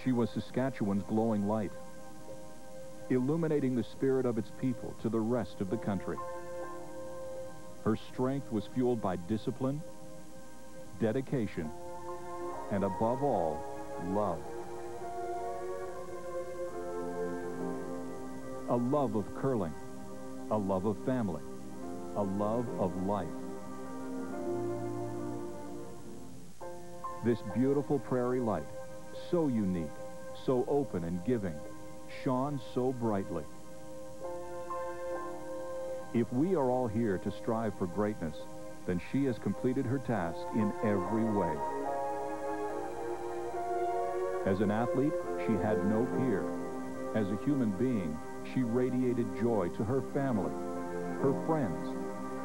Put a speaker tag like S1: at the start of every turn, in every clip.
S1: She was Saskatchewan's glowing light, illuminating the spirit of its people to the rest of the country. Her strength was fueled by discipline, dedication, and above all, love. A love of curling, a love of family, a love of life. This beautiful prairie light, so unique, so open and giving, shone so brightly. If we are all here to strive for greatness, then she has completed her task in every way. As an athlete, she had no peer. As a human being, she radiated joy to her family, her friends,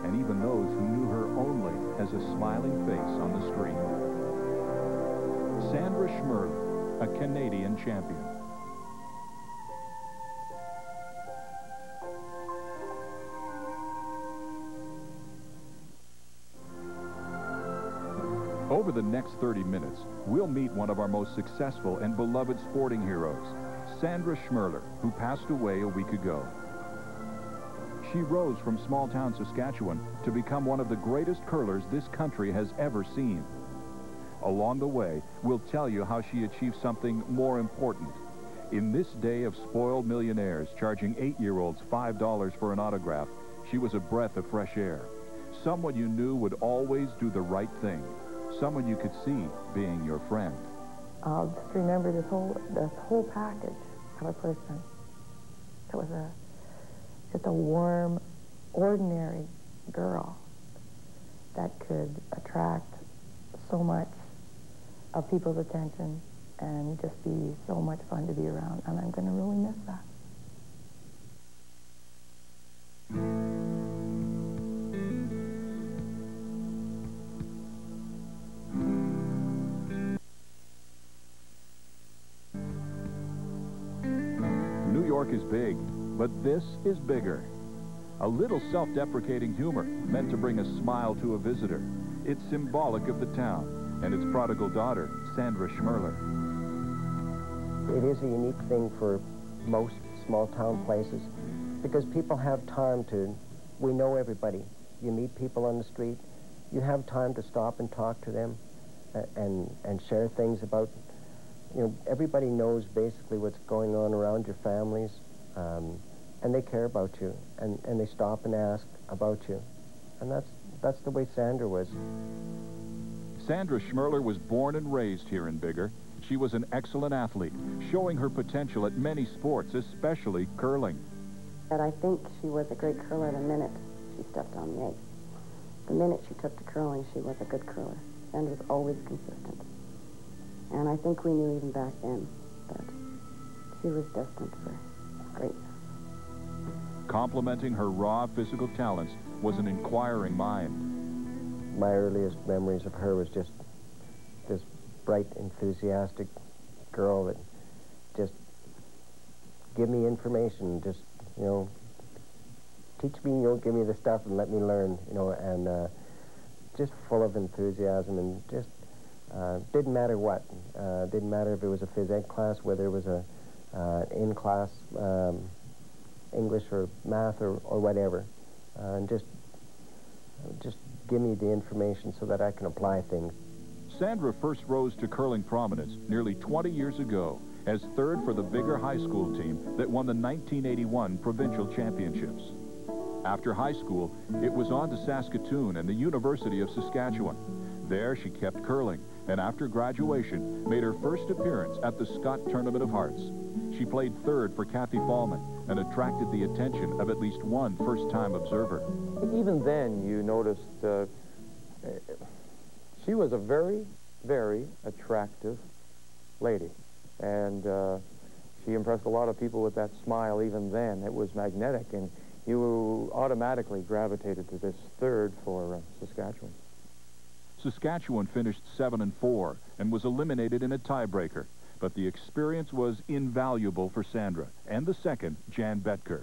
S1: and even those who knew her only as a smiling face on the street. Sandra Schmirler, a Canadian champion. Over the next 30 minutes, we'll meet one of our most successful and beloved sporting heroes, Sandra Schmirler, who passed away a week ago. She rose from small-town Saskatchewan to become one of the greatest curlers this country has ever seen. Along the way, we'll tell you how she achieved something more important. In this day of spoiled millionaires charging 8-year-olds $5 for an autograph, she was a breath of fresh air. Someone you knew would always do the right thing. Someone you could see being your friend.
S2: I'll just remember this whole package of a person. It was just a warm, ordinary girl that could attract so much of people's attention and just be so much fun to be around, and I'm going to really miss that.
S1: New York is big, but this is bigger. A little self-deprecating humor meant to bring a smile to a visitor. It's symbolic of the town and its prodigal daughter, Sandra Schmirler.
S3: It is a unique thing for most small-town places because people have time to, we know everybody. You meet people on the street, you have time to stop and talk to them and share things about, you know, everybody knows basically what's going on around your families, and they care about you, and they stop and ask about you. And that's the way Sandra was.
S1: Sandra Schmirler was born and raised here in Biggar. She was an excellent athlete, showing her potential at many sports, especially curling.
S4: And I think she was a great curler the minute she stepped on the ice. The minute she took to curling, she was a good curler. Sandra was always consistent. And I think we knew even back then that she was destined for greatness.
S1: Complementing her raw physical talents was an inquiring mind.
S3: My earliest memories of her was just this bright, enthusiastic girl that just give me information, just, you know, teach me, you know, give me the stuff and let me learn, you know, and just full of enthusiasm and just didn't matter what. Didn't matter if it was a phys ed class, whether it was a in-class English or math or whatever, and just give me the information so that I can apply things.
S1: Sandra first rose to curling prominence nearly 20 years ago as third for the Biggar High School team that won the 1981 provincial championships. After high school, it was on to Saskatoon and the University of Saskatchewan. There she kept curling, and after graduation, made her first appearance at the Scott Tournament of Hearts. She played third for Kathy Fallman and attracted the attention of at least one first-time observer.
S5: Even then, you noticed she was a very, very attractive lady. And she impressed a lot of people with that smile even then. It was magnetic, and you automatically gravitated to this third for Saskatchewan.
S1: Saskatchewan finished 7-4 and was eliminated in a tiebreaker. But the experience was invaluable for Sandra and the second, Jan Betker.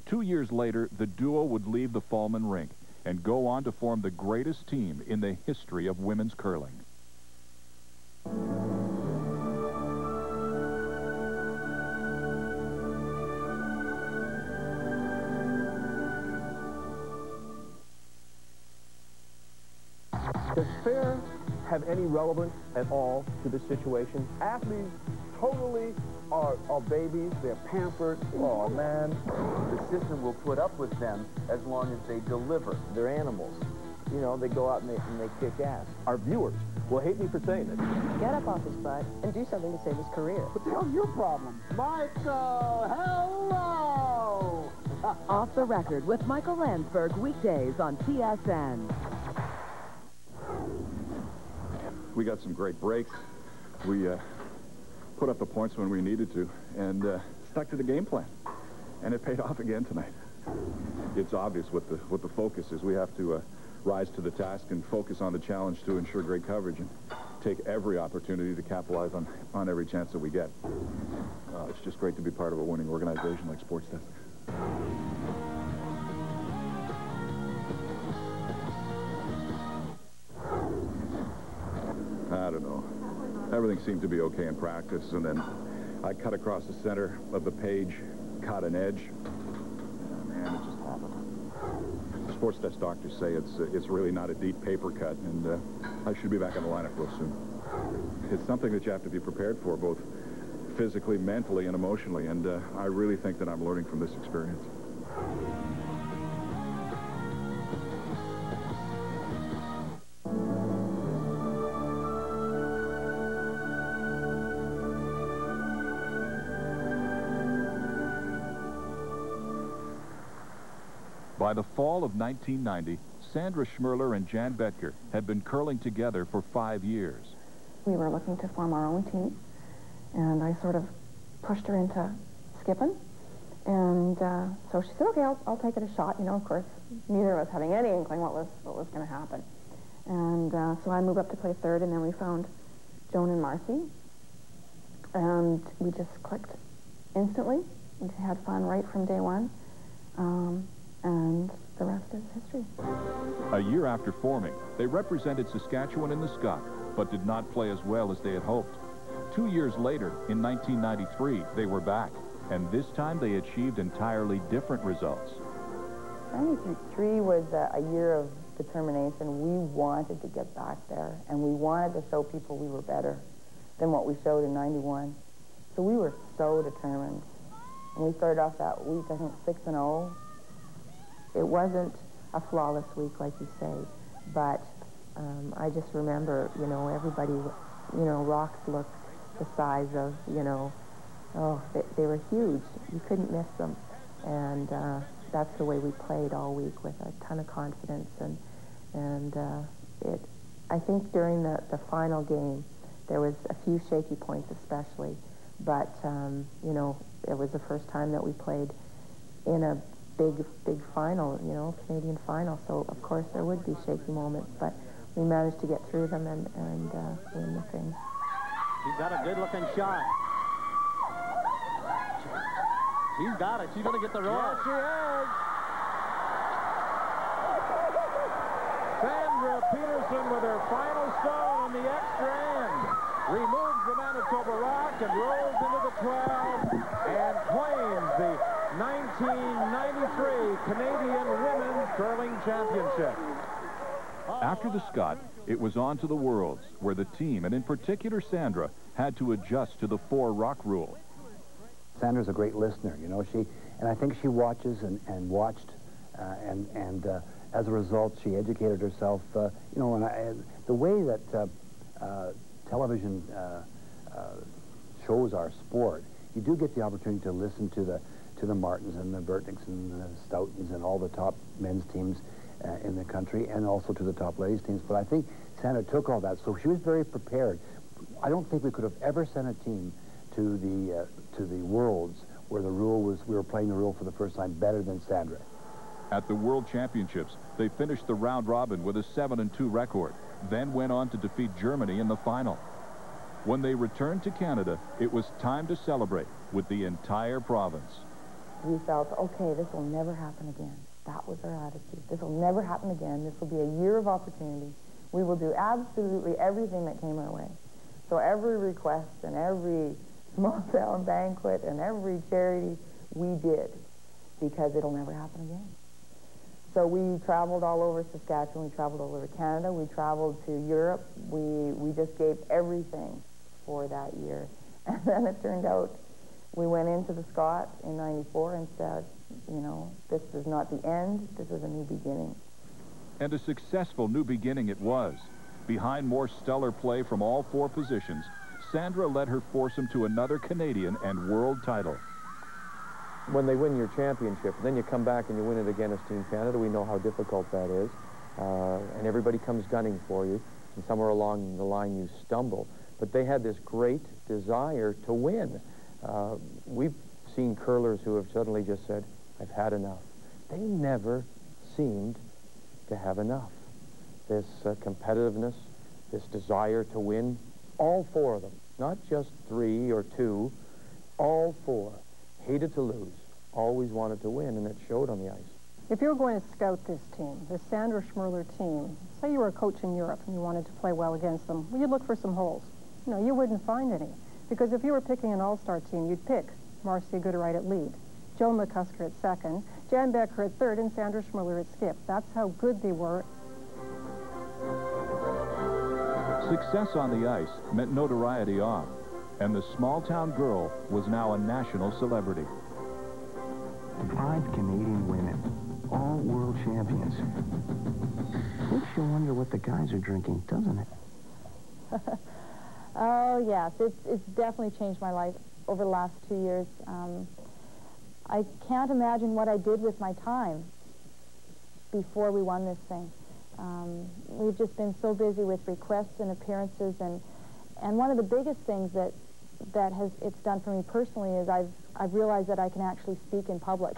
S1: 2 years later, the duo would leave the Fallman rink and go on to form the greatest team in the history of women's curling.
S6: Does fair have any relevance at all to this situation?
S7: Athletes totally are babies. They're pampered.
S8: Oh, man. The system will put up with them as long as they deliver.
S6: They're animals. You know, they go out and they kick ass. Our viewers will hate me for saying this.
S4: Get up off his butt and do something to save his career.
S7: What the hell's your problem? Michael, hello!
S9: Off the Record with Michael Landsberg, weekdays on TSN.
S1: We got some great breaks. We put up the points when we needed to and stuck to the game plan. And it paid off again tonight. It's obvious what the focus is. We have to rise to the task and focus on the challenge to ensure great coverage and take every opportunity to capitalize on every chance that we get. It's just great to be part of a winning organization like Sports Desk. I don't know. Everything seemed to be okay in practice, and then I cut across the center of the page, caught an edge. Man, it just happened. The sports desk doctors say it's really not a deep paper cut, and I should be back in the lineup real soon. It's something that you have to be prepared for, both physically, mentally, and emotionally, and I really think that I'm learning from this experience. By the fall of 1990, Sandra Schmirler and Jan Betker had been curling together for 5 years.
S2: We were looking to form our own team, and I sort of pushed her into skipping. And so she said, okay, I'll take it a shot. You know, of course, neither of us having any inkling what was going to happen. And so I moved up to play third, and then we found Joan and Marcy. And we just clicked instantly. We had fun right from day one. And the rest is history.
S1: A year after forming, they represented Saskatchewan in the Scott, but did not play as well as they had hoped. 2 years later, in 1993, they were back, and this time they achieved entirely different results.
S2: 93 was a year of determination. We wanted to get back there, and we wanted to show people we were better than what we showed in 91. So we were so determined. And we started off that week, I think, 6-0. It wasn't a flawless week, like you say, but I just remember, you know, everybody, you know, rocks looked the size of, you know, oh, they were huge. You couldn't miss them. And that's the way we played all week, with a ton of confidence. And I think during the final game, there was a few shaky points especially, but, you know, it was the first time that we played in a big final, you know, Canadian final. So, of course, there would be shaky moments, but we managed to get through them and win the thing.
S10: She's got a good-looking shot. She's got it. She's going to get the roll.
S5: Yes, she is. Sandra Peterson with her final stone on the extra end. Removes the Manitoba Rock and rolls into the 12 and claims the 1993 Canadian Women's Curling Championship.
S1: After the Scott, it was on to the Worlds, where the team, and in particular Sandra, had to adjust to the 4-rock rule.
S11: Sandra's a great listener, you know. And I think she watches and watched, and as a result, she educated herself. You know, and the way that television shows our sport, you do get the opportunity to listen to the Martins and the Burtnicks and the Stoutons and all the top men's teams in the country, and also to the top ladies teams. But I think Sandra took all that, so she was very prepared. I don't think we could have ever sent a team to the Worlds where the rule was, we were playing the rule for the first time, better than Sandra.
S1: At the World Championships, they finished the round robin with a 7-2 record, then went on to defeat Germany in the final. When they returned to Canada, it was time to celebrate with the entire province.
S2: We felt, okay, this will never happen again. That was our attitude. This will never happen again. This will be a year of opportunity. We will do absolutely everything that came our way. So every request and every small town banquet and every charity we did, because it'll never happen again. So we traveled all over Saskatchewan, we traveled all over Canada, we traveled to Europe. We just gave everything for that year. And then it turned out we went into the Scott in '94 and said, you know, this is not the end, this is a new beginning.
S1: And a successful new beginning it was. Behind more stellar play from all four positions, Sandra led her foursome to another Canadian and world title.
S5: When they win your championship, then you come back and you win it again as Team Canada. We know how difficult that is. And everybody comes gunning for you. And somewhere along the line you stumble. But they had this great desire to win. We've seen curlers who have suddenly just said, I've had enough. They never seemed to have enough. This competitiveness, this desire to win, all four of them, not just 3 or 2, all 4 hated to lose, always wanted to win, and it showed on the ice.
S12: If you were going to scout this team, the Sandra Schmirler team, say you were a coach in Europe and you wanted to play well against them, well, you'd look for some holes. No, you wouldn't find any. Because if you were picking an all-star team, you'd pick Marcia Gooderite at lead, Joan McCusker at second, Jan Becker at third, and Sandra Schmirler at skip. That's how good they were.
S1: Success on the ice meant notoriety off, and the small-town girl was now a national celebrity.
S13: 5 Canadian women, all world champions. Makes you wonder what the guys are drinking, doesn't it?
S14: Oh, yes. It's definitely changed my life over the last 2 years. I can't imagine what I did with my time before we won this thing. We've just been so busy with requests and appearances, and one of the biggest things that it's done for me personally is I've realized that I can actually speak in public.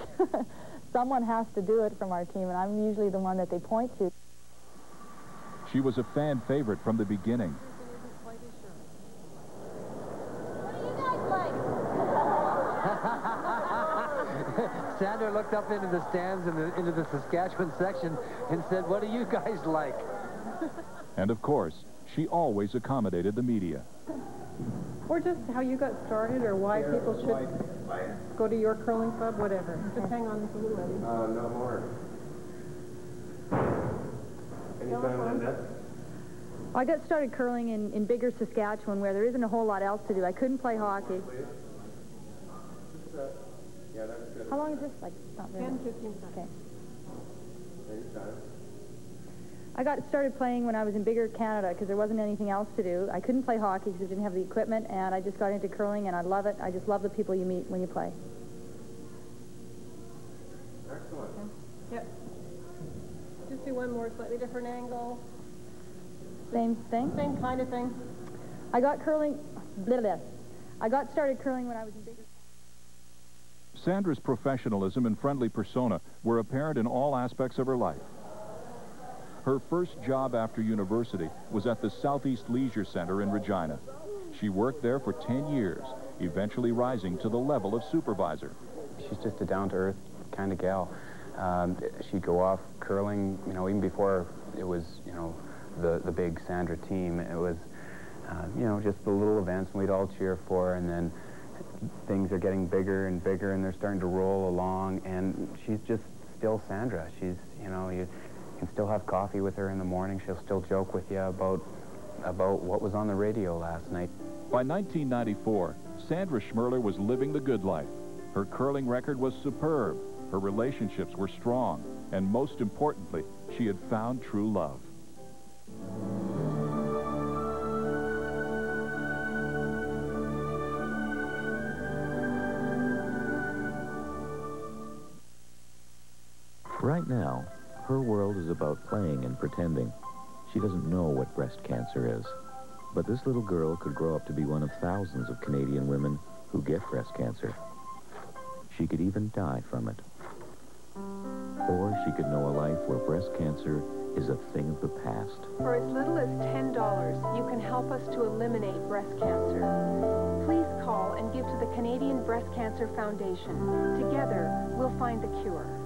S14: Someone has to do it from our team, and I'm usually the one that they point to.
S1: She was a fan favorite from the beginning.
S15: Sandra looked up into the stands and into the Saskatchewan section and said, what do you guys like?
S1: And of course, she always accommodated the media.
S12: Or just how you got started, or why people should go to your curling club, whatever. Just hang on to you, Eddie.
S3: No more. Anytime on that?
S14: I got started curling in bigger Saskatchewan, where there isn't a whole lot else to do. I couldn't play hockey.
S3: Yeah, that's good.
S14: How long is this? Like, not very
S12: 10,
S14: long.
S12: 15 seconds.
S14: Okay.
S3: Anytime.
S14: I got started playing when I was in bigger Canada because there wasn't anything else to do. I couldn't play hockey because I didn't have the equipment, and I just got into curling, and I love it. I just love the people you meet when you play.
S3: Excellent.
S12: Okay. Yep. Just do one more slightly different angle.
S14: Same thing?
S12: Same kind of thing.
S14: I got curling... Blah, blah. I got started curling when I was in bigger...
S1: Sandra's professionalism and friendly persona were apparent in all aspects of her life. Her first job after university was at the Southeast Leisure Center in Regina. She worked there for 10 years, eventually rising to the level of supervisor.
S16: She's just a down-to-earth kind of gal. She'd go off curling, you know, even before it was, you know, the big Sandra team. It was, you know, just the little events we'd all cheer for, and then things are getting bigger and bigger, and they're starting to roll along, and she's just still Sandra. She's, you know, you can still have coffee with her in the morning. She'll still joke with you about what was on the radio last night.
S1: By 1994, Sandra Schmirler was living the good life. Her curling record was superb, her relationships were strong, and most importantly, she had found true love.
S17: Right now, her world is about playing and pretending. She doesn't know what breast cancer is. But this little girl could grow up to be one of thousands of Canadian women who get breast cancer. She could even die from it. Or she could know a life where breast cancer is a thing of the past.
S18: For as little as $10, you can help us to eliminate breast cancer. Please call and give to the Canadian Breast Cancer Foundation. Together, we'll find the cure.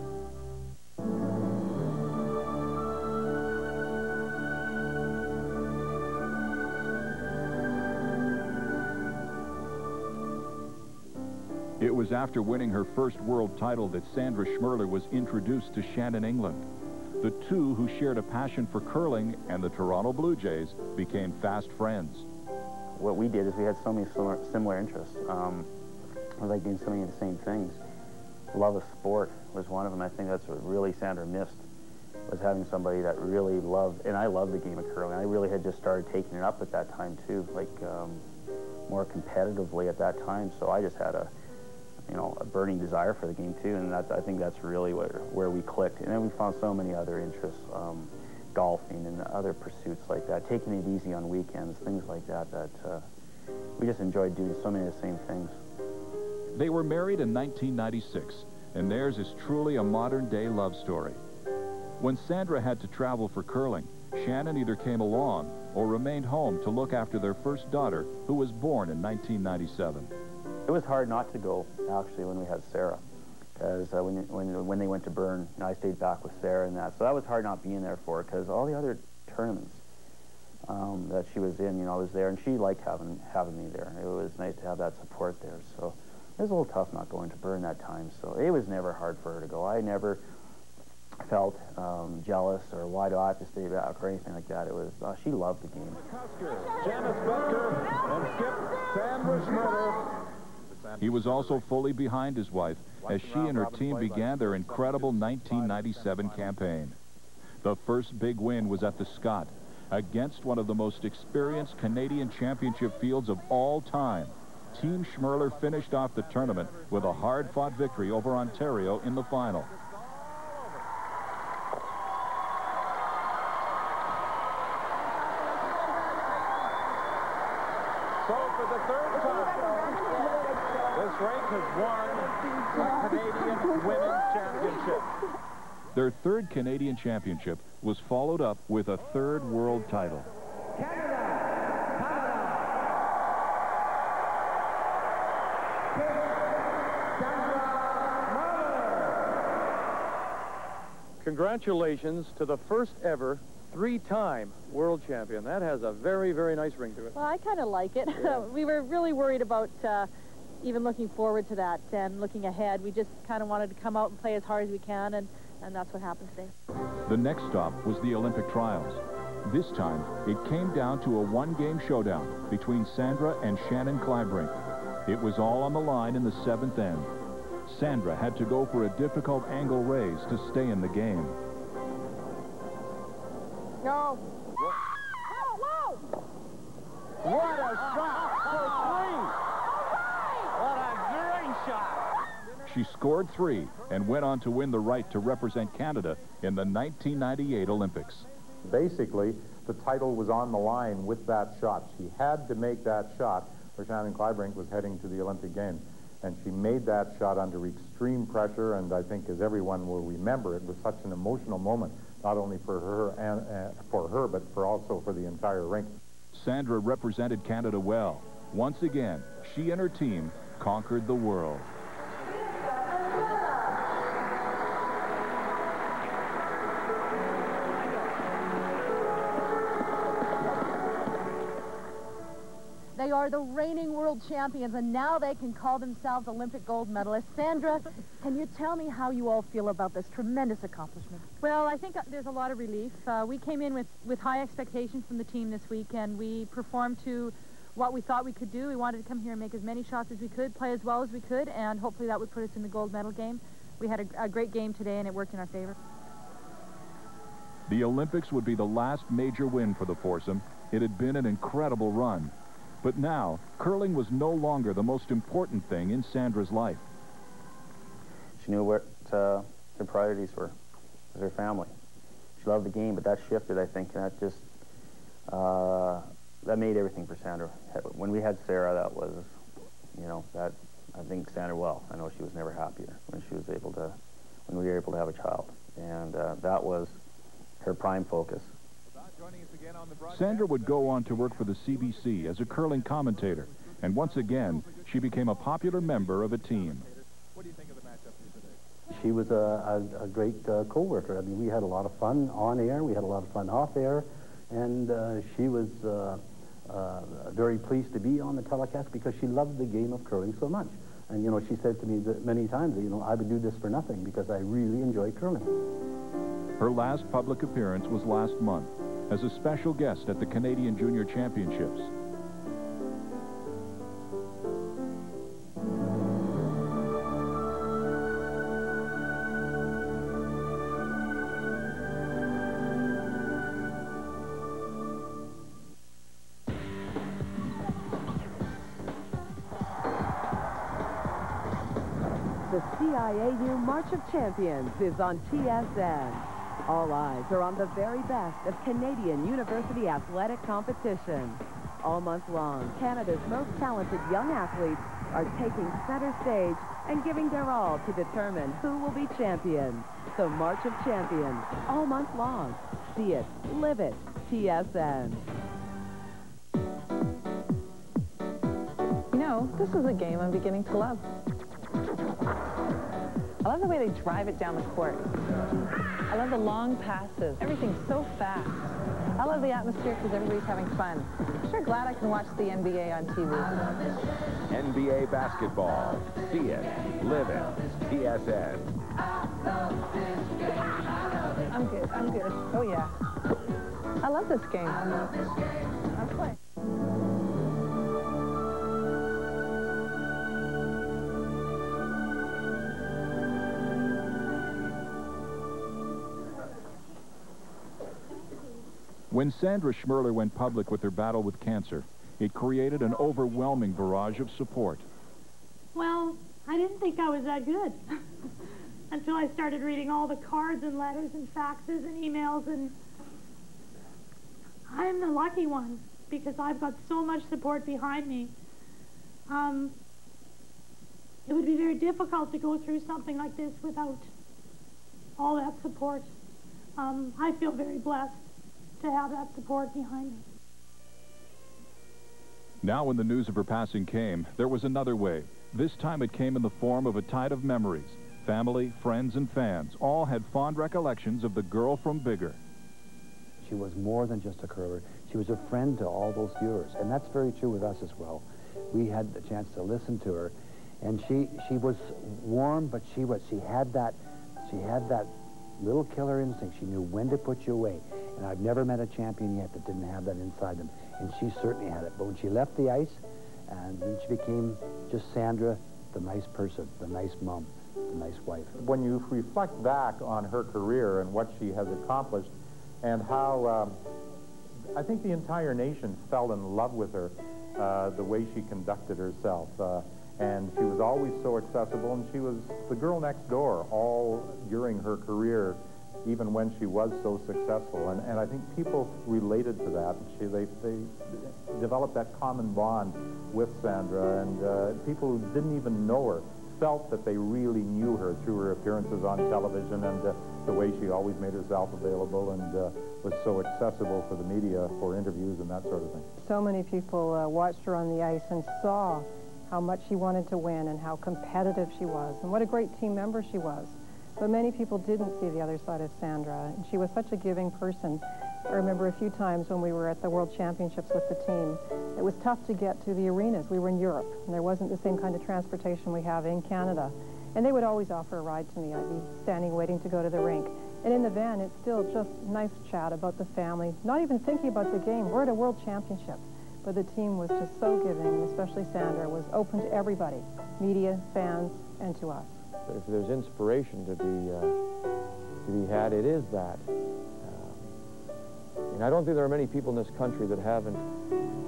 S1: It was after winning her first world title that Sandra Schmirler was introduced to Shannon England. The two, who shared a passion for curling and the Toronto Blue Jays, became fast friends.
S19: What we did is we had so many similar interests. We like doing so many of the same things. Love of sport was one of them. I think that's what really Sandra missed, was having somebody that really loved, and I love the game of curling. I really had just started taking it up at that time too, like more competitively at that time. So I just had a burning desire for the game too, and I think that's really where we clicked. And then we found so many other interests, golfing and other pursuits like that, taking it easy on weekends, things like that, we just enjoyed doing so many of the same things.
S1: They were married in 1996, and theirs is truly a modern-day love story. When Sandra had to travel for curling, Shannon either came along or remained home to look after their first daughter, who was born in 1997.
S19: It was hard not to go, actually, when we had Sarah, because when they went to Bern, I stayed back with Sarah and that. So that was hard not being there for her, because all the other tournaments that she was in, I was there, and she liked having me there. It was nice to have that support there. So it was a little tough not going to Bern that time. So it was never hard for her to go. I never felt jealous or why do I have to stay back or anything like that. It was, she loved the game.
S1: Janice Becker and skip Sandra Schmirler. He was also fully behind his wife as she and her team began their incredible 1997 campaign. The first big win was at the Scott against one of the most experienced Canadian championship fields of all time. Team Schmirler finished off the tournament with a hard-fought victory over Ontario in the final.
S20: So for the third time, this rink has won the Canadian Women's Championship.
S1: Their third Canadian championship was followed up with a third world title.
S5: Congratulations to the first ever three-time world champion. That has a very, very nice ring to it.
S21: Well, I kind of like it. Yeah. We were really worried about even looking forward to that and looking ahead. We just kind of wanted to come out and play as hard as we can, and that's what happened today.
S1: The next stop was the Olympic trials. This time, it came down to a one-game showdown between Sandra and Shannon Kleibrink. It was all on the line in the seventh end. Sandra had to go for a difficult angle raise to stay in the game.
S21: No.
S20: Whoa, whoa! What a shot for three! What a great shot!
S1: She scored 3 and went on to win the right to represent Canada in the 1998 Olympics.
S22: Basically, the title was on the line with that shot. She had to make that shot, for Shannon Kleibrink was heading to the Olympic Games. And she made that shot under extreme pressure, and I think, as everyone will remember, it was such an emotional moment, not only for her, but also for the entire rink.
S1: Sandra represented Canada well. Once again, she and her team conquered the world.
S21: They are the reigning world champions, and now they can call themselves Olympic gold medalists. Sandra, can you tell me how you all feel about this tremendous accomplishment?
S23: Well, I think there's a lot of relief. We came in with high expectations from the team this week, and we performed to what we thought we could do. We wanted to come here and make as many shots as we could, play as well as we could, and hopefully that would put us in the gold medal game. We had a great game today, and it worked in our favor.
S1: The Olympics would be the last major win for the foursome. It had been an incredible run. But now, curling was no longer the most important thing in Sandra's life.
S19: She knew what her priorities were, was her family. She loved the game, but that shifted, I think, and that just, that made everything for Sandra. When we had Sarah, that was, that, I think Sandra, well, I know she was never happier when we were able to have a child. And that was her prime focus.
S1: Sandra would go on to work for the CBC as a curling commentator, and once again, she became a popular member of a team.
S22: What do you think of the matchup here today? She was a great co-worker. I mean, we had a lot of fun on air, we had a lot of fun off air, and she was very pleased to be on the telecast because she loved the game of curling so much.
S4: And, you know, she said to me that many times that, you know, I would do this for nothing because I really enjoy curling.
S1: Her last public appearance was last month as a special guest at the Canadian Junior Championships.
S9: The CIAU March of Champions is on TSN. All eyes are on the very best of Canadian university athletic competition. All month long, Canada's most talented young athletes are taking center stage and giving their all to determine who will be champions. So March of Champions, all month long. See it, live it, TSN.
S6: You know, this is a game I'm beginning to love. I love the way they drive it down the court. I love the long passes. Everything's so fast. I love the atmosphere because everybody's having fun. I'm sure glad I can watch the NBA on TV.
S8: NBA basketball. See it, live it, TSN.
S6: I'm good, I'm good. Oh, yeah. I love this game. I'll play.
S1: When Sandra Schmirler went public with her battle with cancer, it created an overwhelming barrage of support.
S24: Well, I didn't think I was that good until I started reading all the cards and letters and faxes and emails, and I'm the lucky one because I've got so much support behind me. It would be very difficult to go through something like this without all that support. I feel very blessed to have that support behind me.
S1: Now when the news of her passing came, there was another wave. This time it came in the form of a tide of memories. Family, friends, and fans all had fond recollections of the girl from Biggar.
S11: She was more than just a curler. She was a friend to all those viewers, and that's very true with us as well. We had the chance to listen to her, and she was warm, but she had that little killer instinct. She knew when to put you away. And I've never met a champion yet that didn't have that inside them. And she certainly had it. But when she left the ice, and then she became just Sandra, the nice person, the nice mom, the nice wife.
S22: When you reflect back on her career and what she has accomplished and how I think the entire nation fell in love with her, the way she conducted herself. And she was always so accessible, and she was the girl next door all during her career, even when she was so successful. And I think people related to that. They developed that common bond with Sandra, and people who didn't even know her felt that they really knew her through her appearances on television and the way she always made herself available and was so accessible for the media for interviews and that sort of thing.
S12: So many people watched her on the ice and saw how much she wanted to win and how competitive she was and what a great team member she was. But many people didn't see the other side of Sandra, and she was such a giving person. I remember a few times when we were at the World Championships with the team, it was tough to get to the arenas. We were in Europe, and there wasn't the same kind of transportation we have in Canada. And they would always offer a ride to me. I'd be standing waiting to go to the rink. And in the van, it's still just nice chat about the family, not even thinking about the game. We're at a World Championship. But the team was just so giving, especially Sandra, was open to everybody, media, fans, and to us.
S5: If there's inspiration to be had, it is that. And I don't think there are many people in this country that haven't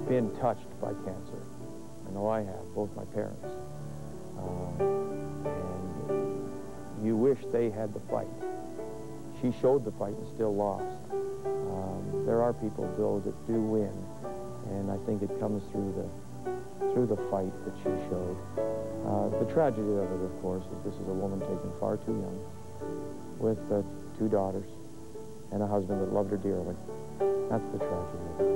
S5: been touched by cancer. I know I have, both my parents. And you wish they had the fight. She showed the fight and still lost. There are people, though, that do win, and I think it comes through the fight that she showed. The tragedy of it, of course, is this is a woman taken far too young, with 2 daughters and a husband that loved her dearly. That's the tragedy of it.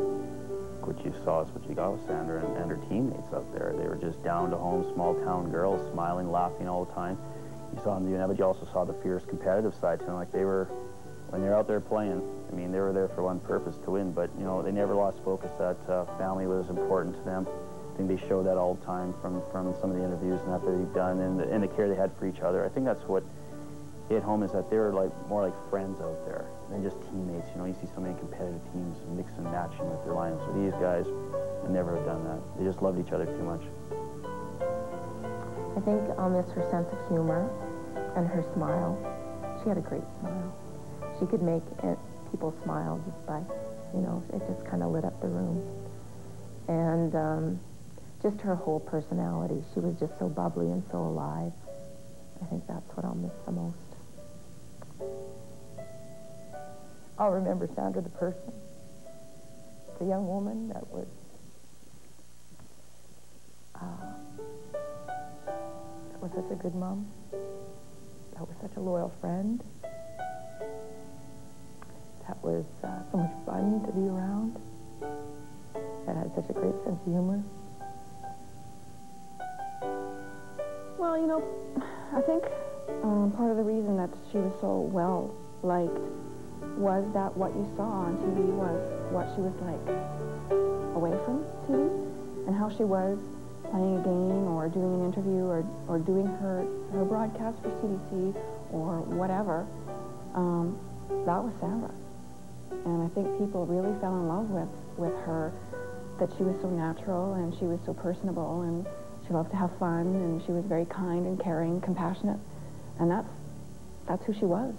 S19: What you saw is what you got with Sandra and her teammates out there. They were just down-to-home, small-town girls, smiling, laughing all the time. You saw them doing that, but you also saw the fierce competitive side to them. Like they were, when they're out there playing, I mean, they were there for one purpose, to win, but, you know, they never lost focus that family was important to them. I think they show that all the time from some of the interviews and that they've done, and the care they had for each other. I think that's what hit home, is that they were more like friends out there than just teammates. You know, you see so many competitive teams mix and matching with their lineups. So these guys would never have done that. They just loved each other too much.
S2: I think I'll miss her sense of humor and her smile. She had a great smile. She could make people smile just by, you know, it just kind of lit up the room. And just her whole personality. She was just so bubbly and so alive. I think that's what I'll miss the most. I'll remember Sandra the person, the young woman that was such a good mom, that was such a loyal friend, that was so much fun to be around, that had such a great sense of humor.
S7: Well, you know, I think part of the reason that she was so well liked was that what you saw on TV was what she was like away from TV, and how she was playing a game or doing an interview or doing her broadcast for CBC or whatever. That was Sandra. And I think people really fell in love with her, that she was so natural and she was so personable and she loved to have fun and she was very kind and caring, compassionate. And that's who she was.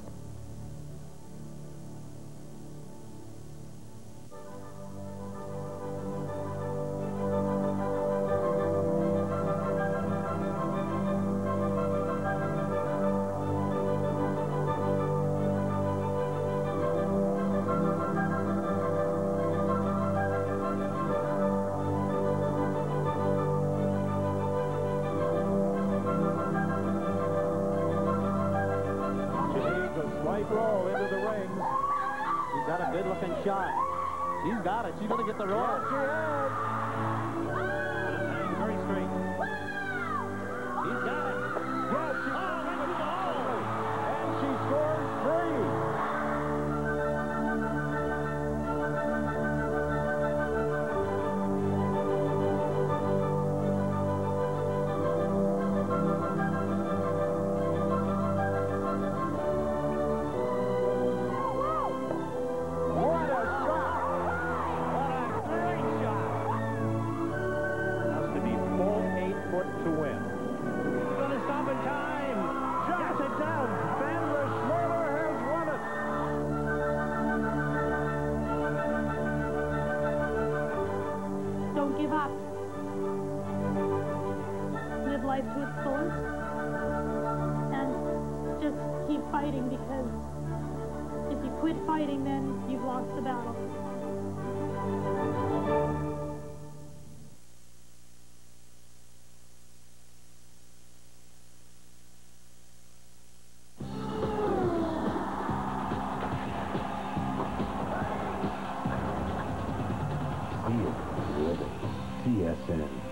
S20: Roll into the rings. She's got a good-looking shot. She's got it. She's going to get the roll. Yes, she has. Very straight. She's got it. Yes, she got it. And she scored 3. To win. She's going to stop in time. Yes, it does. Sandra Schmirler has won
S24: it. Don't give up. Live life to its fullest. And just keep fighting, because if you quit fighting, then you've lost the battle.
S8: TSN.